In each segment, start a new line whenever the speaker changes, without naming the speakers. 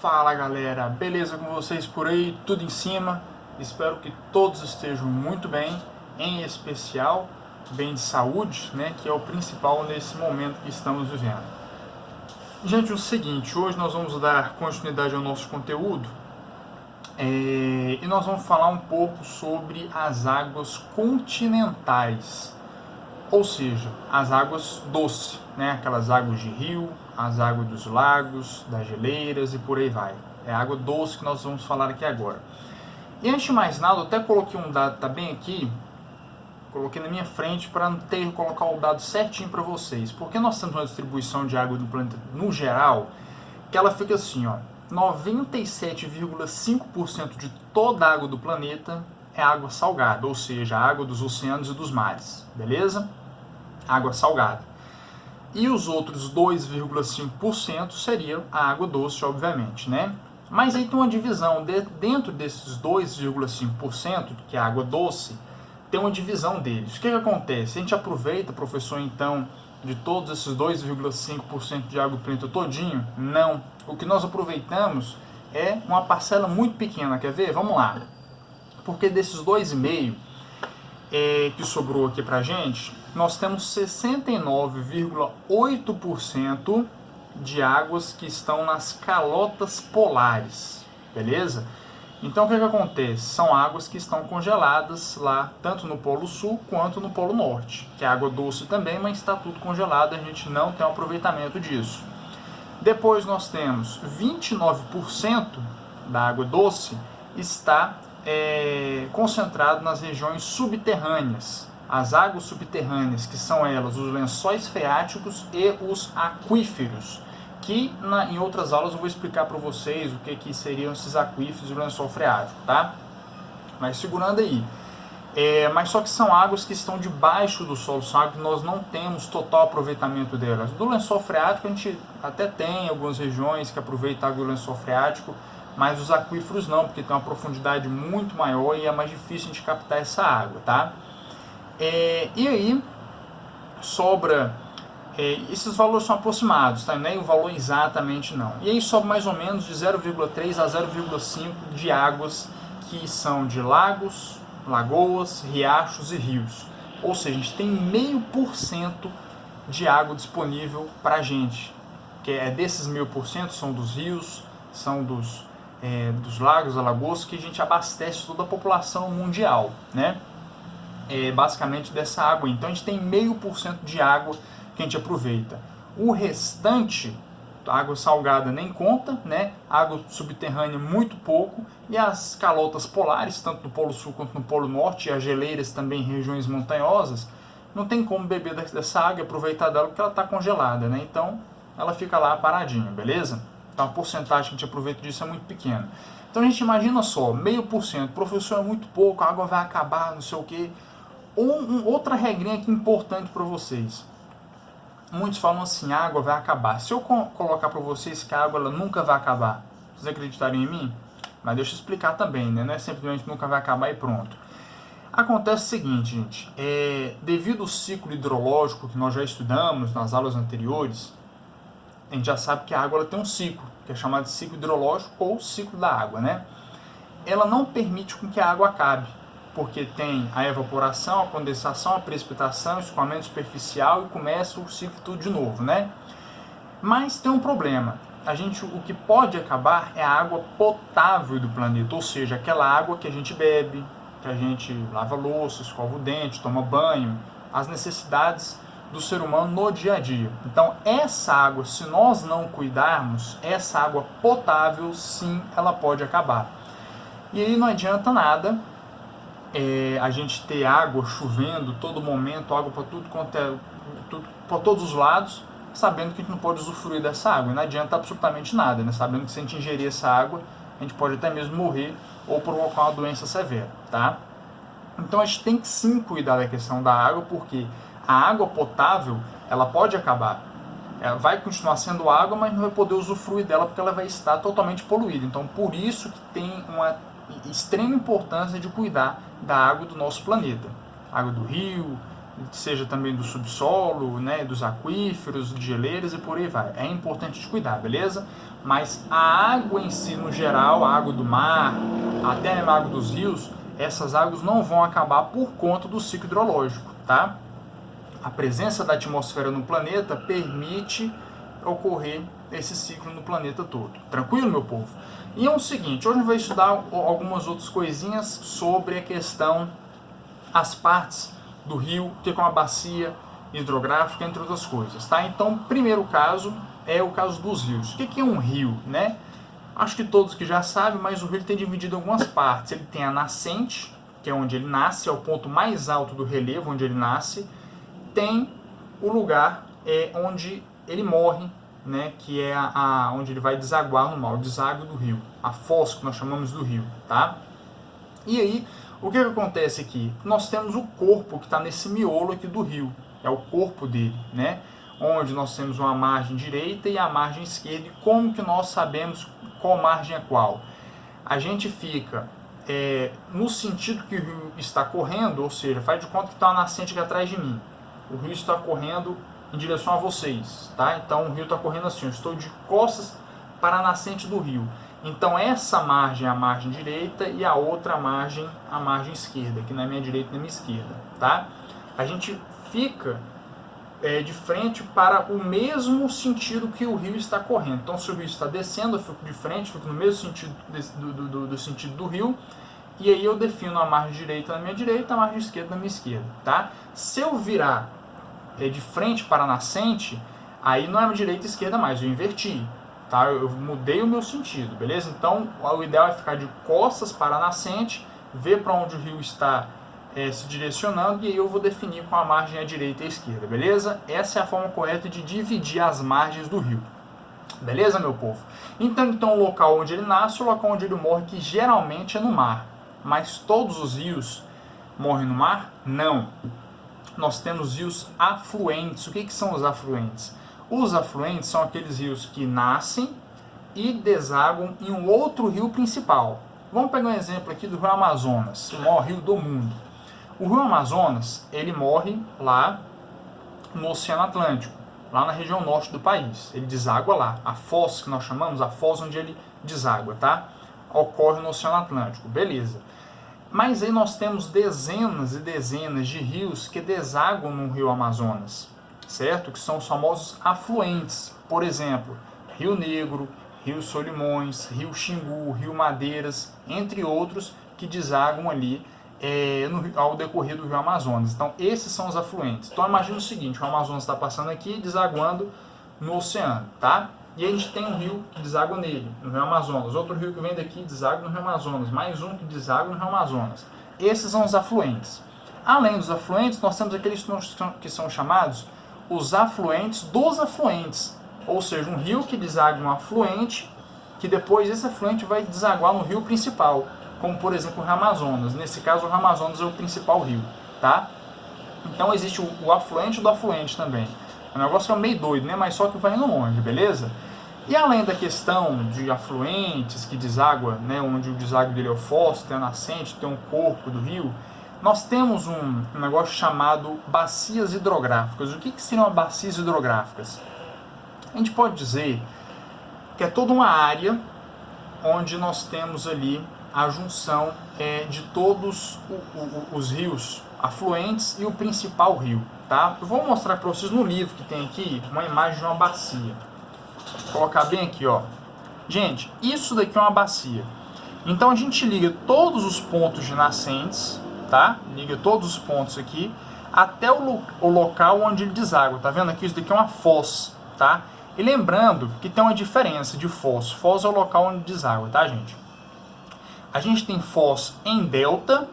Fala galera, beleza com vocês por aí? Tudo em cima? Espero que todos estejam muito bem, em especial bem de saúde, né, que é o principal nesse momento que estamos vivendo. Gente, o seguinte, hoje nós vamos dar continuidade ao nosso conteúdo e nós vamos falar um pouco sobre as águas continentais, ou seja, as águas doces, né, aquelas águas de rio, as águas dos lagos, das geleiras e por aí vai. É a água doce que nós vamos falar aqui agora. E antes de mais nada, eu até coloquei um dado, tá bem aqui, coloquei na minha frente para não ter que colocar o dado certinho para vocês, porque nós temos uma distribuição de água do planeta no geral, que ela fica assim, ó, 97,5% de toda a água do planeta é água salgada, ou seja, a água dos oceanos e dos mares, beleza? Água salgada. E os outros 2,5% seria a água doce, obviamente, né? Mas aí tem uma divisão, dentro desses 2,5%, que é a água doce, tem uma divisão deles. O que acontece? A gente aproveita, professor, então, de todos esses 2,5% de água do planeta todinho? Não. O que nós aproveitamos é uma parcela muito pequena, quer ver? Vamos lá. Porque desses 2,5% que sobrou aqui pra gente, nós temos 69,8% de águas que estão nas calotas polares, beleza? Então o que acontece? São águas que estão congeladas lá, tanto no Polo Sul quanto no Polo Norte, que é água doce também, mas está tudo congelado, a gente não tem um aproveitamento disso. Depois nós temos 29% da água doce está concentrado nas regiões subterrâneas. As águas subterrâneas, que são elas os lençóis freáticos e os aquíferos, que em outras aulas eu vou explicar para vocês o que seriam esses aquíferos e o lençol freático, tá? Mas segurando aí. Mas só que são águas que estão debaixo do solo, são águas que nós não temos total aproveitamento delas. Do lençol freático a gente até tem algumas regiões que aproveitam a água do lençol freático, mas os aquíferos não, porque tem uma profundidade muito maior e é mais difícil de captar essa água, tá? E aí sobra, esses valores são aproximados, tá? Nem o valor exatamente não. E aí sobra mais ou menos de 0,3 a 0,5 de águas que são de lagos, lagoas, riachos e rios. Ou seja, a gente tem 0,5% de água disponível para a gente. Que desses 0,5% são dos rios, são dos lagos, lagoas, que a gente abastece toda a população mundial, né? Basicamente dessa água. Então a gente tem 0,5% de água que a gente aproveita. O restante, água salgada nem conta, né? Água subterrânea muito pouco, e as calotas polares, tanto no Polo Sul quanto no Polo Norte, e as geleiras também em regiões montanhosas, não tem como beber dessa água e aproveitar dela porque ela está congelada, né? Então ela fica lá paradinha, beleza? Então a porcentagem que a gente aproveita disso é muito pequena. Então a gente imagina só, 0,5%, professor, é muito pouco, a água vai acabar, não sei o quê. Outra regrinha aqui importante para vocês. Muitos falam assim, a água vai acabar. Se eu colocar para vocês que a água ela nunca vai acabar, vocês acreditariam em mim? Mas deixa eu explicar também, né? Não é simplesmente nunca vai acabar e pronto. Acontece o seguinte, gente, devido ao ciclo hidrológico que nós já estudamos nas aulas anteriores, a gente já sabe que a água ela tem um ciclo, que é chamado de ciclo hidrológico ou ciclo da água, né? Ela não permite com que a água acabe, porque tem a evaporação, a condensação, a precipitação, o escoamento superficial e começa o ciclo tudo de novo, né? Mas tem um problema. O que pode acabar é a água potável do planeta, ou seja, aquela água que a gente bebe, que a gente lava louça, escova o dente, toma banho, as necessidades do ser humano no dia a dia. Então essa água, se nós não cuidarmos, essa água potável, sim, ela pode acabar. E aí não adianta nada a gente ter água chovendo todo momento, água para tudo para todos os lados, sabendo que a gente não pode usufruir dessa água. Não adianta absolutamente nada, né? Sabendo que se a gente ingerir essa água, a gente pode até mesmo morrer ou provocar uma doença severa, tá? Então a gente tem que sim cuidar da questão da água, porque a água potável, ela pode acabar. Ela vai continuar sendo água, mas não vai poder usufruir dela porque ela vai estar totalmente poluída. Então por isso que tem uma extrema importância de cuidar da água do nosso planeta. Água do rio, seja também do subsolo, né, dos aquíferos, de geleiras e por aí vai. É importante de cuidar, beleza? Mas a água em si, no geral, a água do mar, até a água dos rios, essas águas não vão acabar por conta do ciclo hidrológico, tá? A presença da atmosfera no planeta permite ocorrer esse ciclo no planeta todo. Tranquilo, meu povo? E é o seguinte, hoje eu vou estudar algumas outras coisinhas sobre a questão, as partes do rio, o que é uma bacia hidrográfica, entre outras coisas, tá? Então, primeiro caso é o caso dos rios. O que é um rio, né? Acho que todos que já sabem, mas o rio tem dividido em algumas partes. Ele tem a nascente, que é onde ele nasce, é o ponto mais alto do relevo onde ele nasce. Tem o lugar onde ele morre, né, que é onde ele vai desaguar no mar, o deságue do rio, a foz que nós chamamos do rio, tá? E aí, o que acontece aqui? Nós temos o corpo que está nesse miolo aqui do rio, é o corpo dele, né? Onde nós temos uma margem direita e a margem esquerda. E como que nós sabemos qual margem é qual? A gente fica no sentido que o rio está correndo, ou seja, faz de conta que está uma nascente aqui atrás de mim. O rio está correndo em direção a vocês, tá? Então o rio está correndo assim, eu estou de costas para a nascente do rio. Então essa margem é a margem direita e a outra margem a margem esquerda, que não é minha direita nem minha esquerda, tá? A gente fica de frente para o mesmo sentido que o rio está correndo. Então se o rio está descendo, eu fico de frente, fico no mesmo sentido do sentido do rio, e aí eu defino a margem direita na minha direita, a margem esquerda na minha esquerda, tá? Se eu virar de frente para a nascente, aí não é direita e esquerda mais, eu inverti, tá? Eu mudei o meu sentido, beleza? Então o ideal é ficar de costas para a nascente, ver para onde o rio está se direcionando, e aí eu vou definir com a margem à direita e à esquerda, beleza? Essa é a forma correta de dividir as margens do rio, beleza, meu povo? Então o local onde ele nasce, o local onde ele morre, que geralmente é no mar. Mas todos os rios morrem no mar? Não. Nós temos rios afluentes. O que são os afluentes? Os afluentes são aqueles rios que nascem e desaguam em um outro rio principal. Vamos pegar um exemplo aqui do rio Amazonas, o maior rio do mundo. O rio Amazonas, ele morre lá no Oceano Atlântico, lá na região norte do país. Ele deságua lá. A foz que nós chamamos, a foz onde ele deságua, tá? Ocorre no Oceano Atlântico, beleza. Mas aí nós temos dezenas e dezenas de rios que desaguam no rio Amazonas, certo? Que são os famosos afluentes. Por exemplo, Rio Negro, Rio Solimões, Rio Xingu, Rio Madeiras, entre outros, que desaguam ali ao decorrer do rio Amazonas. Então, esses são os afluentes. Então, imagina o seguinte, o Amazonas está passando aqui, desaguando no oceano, tá? E a gente tem um rio que deságua nele, no rio Amazonas. Outro rio que vem daqui deságua no rio Amazonas. Mais um que deságua no rio Amazonas. Esses são os afluentes. Além dos afluentes, nós temos aqueles que são chamados os afluentes dos afluentes. Ou seja, um rio que deságua um afluente, que depois esse afluente vai desaguar no rio principal. Como, por exemplo, o rio Amazonas. Nesse caso, o rio Amazonas é o principal rio, tá? Então, existe o afluente do afluente também. O negócio é meio doido, né? Mas só que vai indo longe, beleza? E além da questão de afluentes que deságua, né? Onde o deságua dele é o fosso, tem a nascente, tem um corpo do rio, nós temos um negócio chamado bacias hidrográficas. O que seriam bacias hidrográficas? A gente pode dizer que é toda uma área onde nós temos ali a junção de todos os rios afluentes e o principal rio, tá? Eu vou mostrar para vocês no livro que tem aqui uma imagem de uma bacia. Vou colocar bem aqui, ó. Gente, isso daqui é uma bacia. Então a gente liga todos os pontos de nascentes, tá? Liga todos os pontos aqui até o local onde ele deságua. Tá vendo aqui? Isso daqui é uma foz, tá? E lembrando que tem uma diferença de foz. Foz é o local onde deságua, tá, gente? A gente tem foz em delta,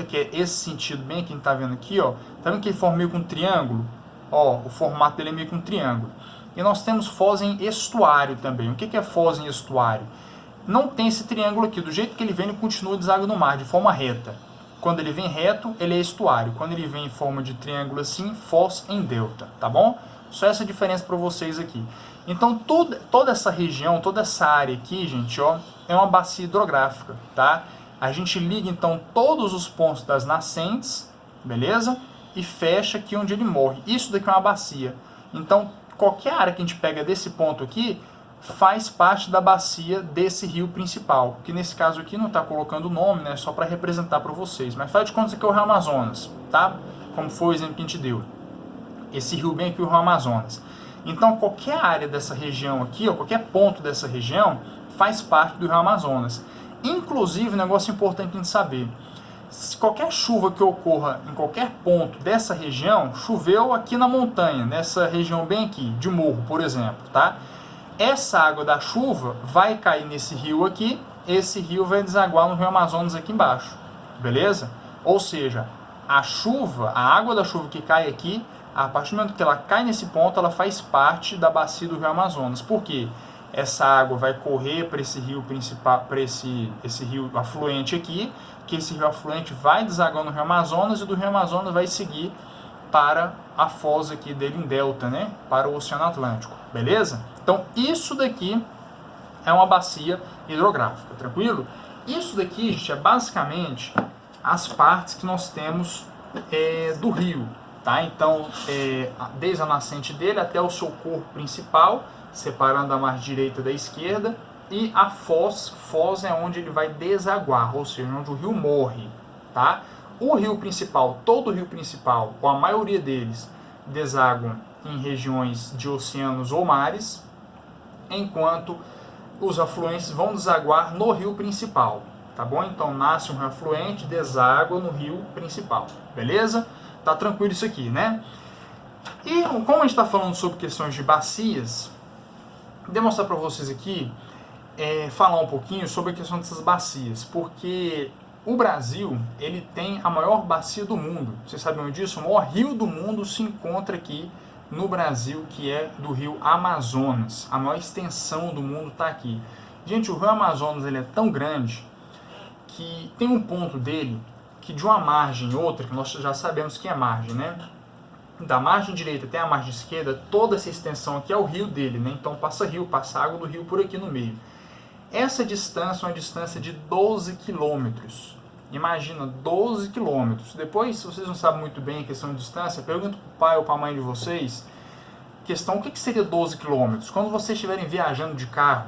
que é esse sentido bem aqui, a gente tá vendo aqui, ó. Tá vendo que ele forma meio com um triângulo? Ó, o formato dele é meio com um triângulo. E nós temos foz em estuário também. O que é foz em estuário? Não tem esse triângulo aqui. Do jeito que ele vem, ele continua deságua no mar, de forma reta. Quando ele vem reto, ele é estuário. Quando ele vem em forma de triângulo assim, foz em delta, tá bom? Só essa diferença para vocês aqui. Então, toda essa região, toda essa área aqui, gente, ó, é uma bacia hidrográfica, tá? A gente liga, então, todos os pontos das nascentes, beleza? e fecha aqui onde ele morre. Isso daqui é uma bacia. Então, qualquer área que a gente pega desse ponto aqui faz parte da bacia desse rio principal, que nesse caso aqui não está colocando o nome, né, só para representar para vocês, mas faz de conta que é o rio Amazonas, tá? Como foi o exemplo que a gente deu. Esse rio bem aqui, o rio Amazonas. Então, qualquer área dessa região aqui, ou qualquer ponto dessa região, faz parte do rio Amazonas. Inclusive, um negócio importante a gente saber, se qualquer chuva que ocorra em qualquer ponto dessa região, choveu aqui na montanha, nessa região bem aqui, de morro, por exemplo, tá? Essa água da chuva vai cair nesse rio aqui, esse rio vai desaguar no rio Amazonas aqui embaixo, beleza? Ou seja, a chuva, a água da chuva que cai aqui, a partir do momento que ela cai nesse ponto, ela faz parte da bacia do rio Amazonas. Por quê? Essa água vai correr para esse rio principal, para esse rio afluente aqui, que esse rio afluente vai desaguar no rio Amazonas e do rio Amazonas vai seguir para a foz aqui dele em delta, né? Para o Oceano Atlântico, beleza? Então, isso daqui é uma bacia hidrográfica, tranquilo? Isso daqui, gente, é basicamente as partes que nós temos do rio, tá? Então, desde a nascente dele até o seu corpo principal, separando a margem direita da esquerda, e a foz é onde ele vai desaguar, ou seja, onde o rio morre, tá? O rio principal, todo o rio principal, ou a maioria deles, desaguam em regiões de oceanos ou mares, enquanto os afluentes vão desaguar no rio principal, tá bom? Então nasce um rio afluente, deságua no rio principal, beleza? Tá tranquilo isso aqui, né? E como a gente está falando sobre questões de bacias, vou demonstrar para vocês aqui, falar um pouquinho sobre a questão dessas bacias, porque o Brasil, ele tem a maior bacia do mundo. Vocês sabiam disso? O maior rio do mundo se encontra aqui no Brasil, que é do rio Amazonas. A maior extensão do mundo está aqui. Gente, o rio Amazonas ele é tão grande que tem um ponto dele que de uma margem a outra, que nós já sabemos que é margem, né? Da margem direita até a margem esquerda, toda essa extensão aqui é o rio dele, né? Então passa água do rio por aqui no meio. Essa distância é uma distância de 12 quilômetros. Imagina, 12 quilômetros. Depois, se vocês não sabem muito bem a questão de distância, pergunta para o pai ou para a mãe de vocês, o que seria 12 quilômetros? Quando vocês estiverem viajando de carro,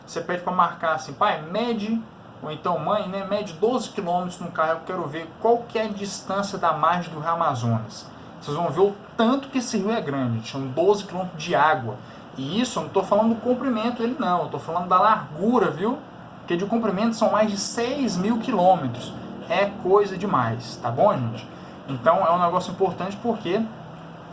você pede para marcar assim, pai, mede, ou então mãe, né, mede 12 quilômetros no carro, eu quero ver qual que é a distância da margem do rio Amazonas. Vocês vão ver o tanto que esse rio é grande, são 12 quilômetros de água. E isso eu não estou falando do comprimento dele não, eu estou falando da largura, viu? Porque de comprimento são mais de 6.000 quilômetros. É coisa demais, tá bom, gente? Então é um negócio importante porque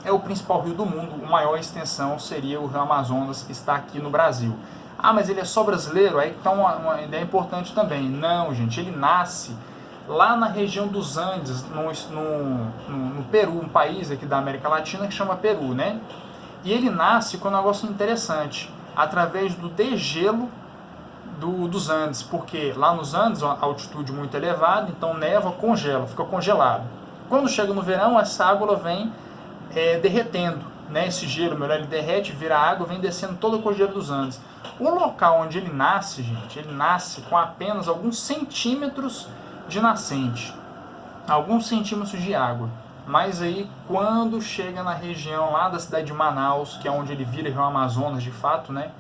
é o principal rio do mundo, a maior extensão seria o rio Amazonas, que está aqui no Brasil. Ah, mas ele é só brasileiro? Aí está uma ideia importante também. Não, gente, ele nasce lá na região dos Andes, no Peru, um país aqui da América Latina que chama Peru, né? E ele nasce com um negócio interessante, através do degelo dos Andes, porque lá nos Andes, a altitude muito elevada, então neva, congela, fica congelado. Quando chega no verão, essa água vem derretendo, né? Esse gelo, melhor, ele derrete, vira água, vem descendo toda a cordilheira dos Andes. O local onde ele nasce, gente, ele nasce com apenas alguns centímetros de nascente, alguns centímetros de água. Mas aí, quando chega na região lá da cidade de Manaus, que é onde ele vira rio Amazonas de fato, né?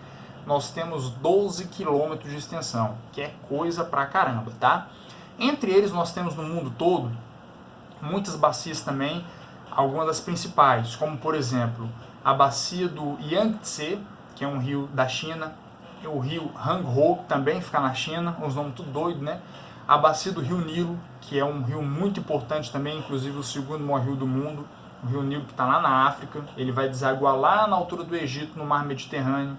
Nós temos 12 quilômetros de extensão, que é coisa pra caramba, tá? Entre eles, nós temos no mundo todo muitas bacias também, algumas das principais, como por exemplo, a bacia do Yangtze, que é um rio da China, o rio Hangzhou, que também fica na China, uns nomes tudo doido, né? A bacia do rio Nilo, que é um rio muito importante também, inclusive o segundo maior rio do mundo, o rio Nilo que está lá na África, ele vai desaguar lá na altura do Egito, no mar Mediterrâneo.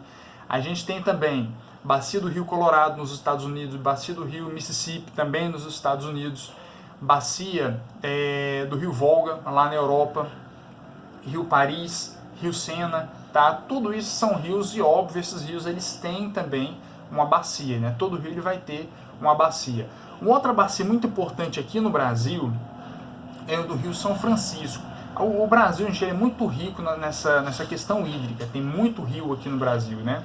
A gente tem também bacia do rio Colorado nos Estados Unidos, bacia do rio Mississippi também nos Estados Unidos, bacia do rio Volga lá na Europa, rio Paris, rio Sena, tá? Tudo isso são rios e óbvio, esses rios eles têm também uma bacia, né? Todo rio ele vai ter uma bacia. Uma outra bacia muito importante aqui no Brasil é o do rio São Francisco. O Brasil, gente, é muito rico nessa questão hídrica, tem muito rio aqui no Brasil, né?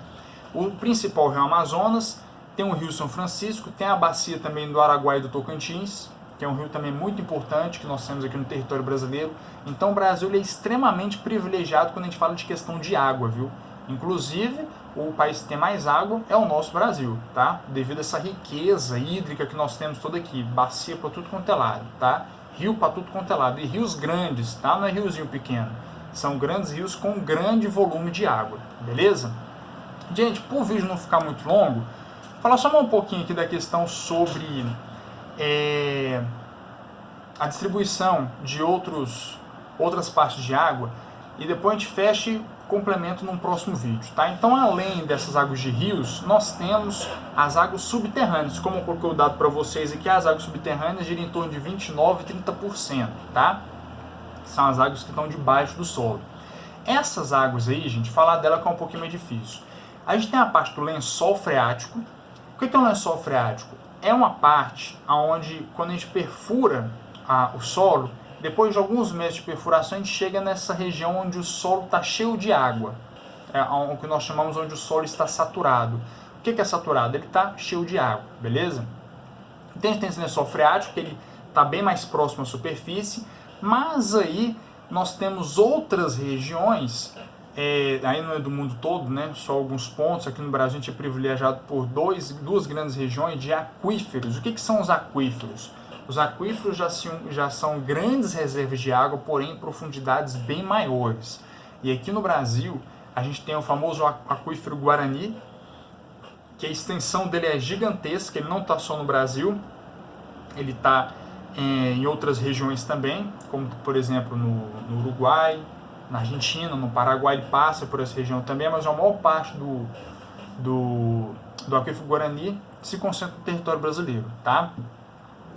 O principal rio Amazonas, tem o rio São Francisco, tem a bacia também do Araguaia e do Tocantins, que é um rio também muito importante que nós temos aqui no território brasileiro. Então o Brasil ele é extremamente privilegiado quando a gente fala de questão de água, viu? Inclusive, o país que tem mais água é o nosso Brasil, tá? Devido a essa riqueza hídrica que nós temos toda aqui, bacia para tudo quanto é lado, tá? Rio para tudo quanto é lado, e rios grandes, tá? Não é riozinho pequeno, são grandes rios com grande volume de água, beleza? Gente, para o vídeo não ficar muito longo, vou falar só um pouquinho aqui da questão sobre a distribuição de outras partes de água, e depois a gente fecha e complemento num próximo vídeo, tá? Então, além dessas águas de rios, nós temos as águas subterrâneas. Como eu coloquei o dado para vocês aqui, as águas subterrâneas giram em torno de 29% e 30%, tá? São as águas que estão debaixo do solo. Essas águas aí, gente, falar dela que é um pouquinho mais difícil. A gente tem a parte do lençol freático. O que é um lençol freático? É uma parte onde, quando a gente perfura o solo, depois de alguns meses de perfuração, a gente chega nessa região onde o solo está cheio de água. É o que nós chamamos onde o solo está saturado. O que é saturado? Ele está cheio de água, beleza? Então a gente tem esse lençol freático, que ele está bem mais próximo à superfície, mas aí nós temos outras regiões, aí não é do mundo todo, né? Só alguns pontos. Aqui no Brasil a gente é privilegiado por duas grandes regiões de aquíferos. O que são os aquíferos? Os aquíferos já são grandes reservas de água, porém em profundidades bem maiores. E aqui no Brasil a gente tem o famoso aquífero Guarani, que a extensão dele é gigantesca. Ele não está só no Brasil, ele está em outras regiões também, como por exemplo no Uruguai, na Argentina, no Paraguai. Ele passa por essa região também, mas a maior parte do aquífero Guarani se concentra no território brasileiro, tá?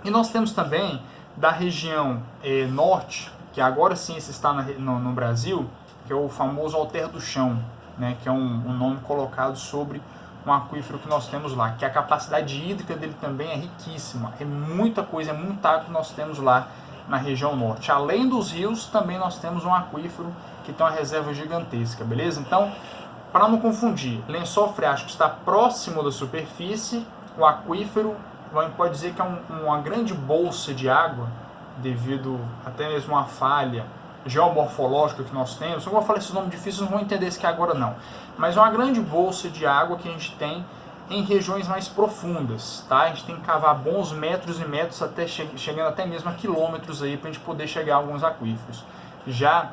E nós temos também da região norte, que agora sim esse está no Brasil, que é o famoso Alter do Chão, né, que é um nome colocado sobre um aquífero que nós temos lá, que a capacidade hídrica dele também é riquíssima. É muita coisa, é muita água que nós temos lá na região norte. Além dos rios, também nós temos um aquífero que tem uma reserva gigantesca, beleza? Então, para não confundir, lençol freático está próximo da superfície, o aquífero a gente pode dizer que é uma grande bolsa de água, devido até mesmo a uma falha geomorfológica que nós temos. Se eu vou falar esses nomes difíceis, não vão entender isso aqui agora não. Mas é uma grande bolsa de água que a gente tem em regiões mais profundas, tá? A gente tem que cavar bons metros e metros, até chegando até mesmo a quilômetros aí, para a gente poder chegar a alguns aquíferos. Já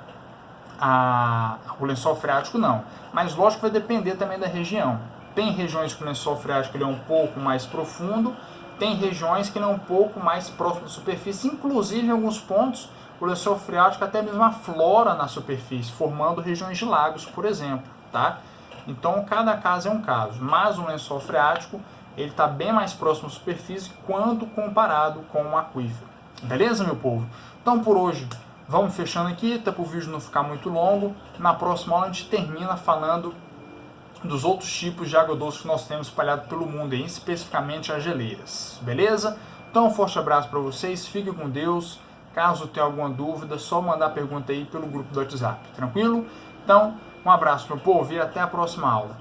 o lençol freático não. Mas lógico que vai depender também da região. Tem regiões que o lençol freático ele é um pouco mais profundo, tem regiões que ele é um pouco mais próximo da superfície. Inclusive, em alguns pontos, o lençol freático até mesmo aflora na superfície, formando regiões de lagos, por exemplo, tá? Então, cada caso é um caso. Mas o lençol freático, ele está bem mais próximo da superfície quando comparado com um aquífero. Beleza, meu povo? Então, por hoje, vamos fechando aqui, até para o vídeo não ficar muito longo. Na próxima aula, a gente termina falando dos outros tipos de água doce que nós temos espalhado pelo mundo, e especificamente as geleiras, beleza? Então, um forte abraço para vocês, fiquem com Deus. Caso tenha alguma dúvida, só mandar pergunta aí pelo grupo do WhatsApp, tranquilo? Então, um abraço, meu povo, e até a próxima aula.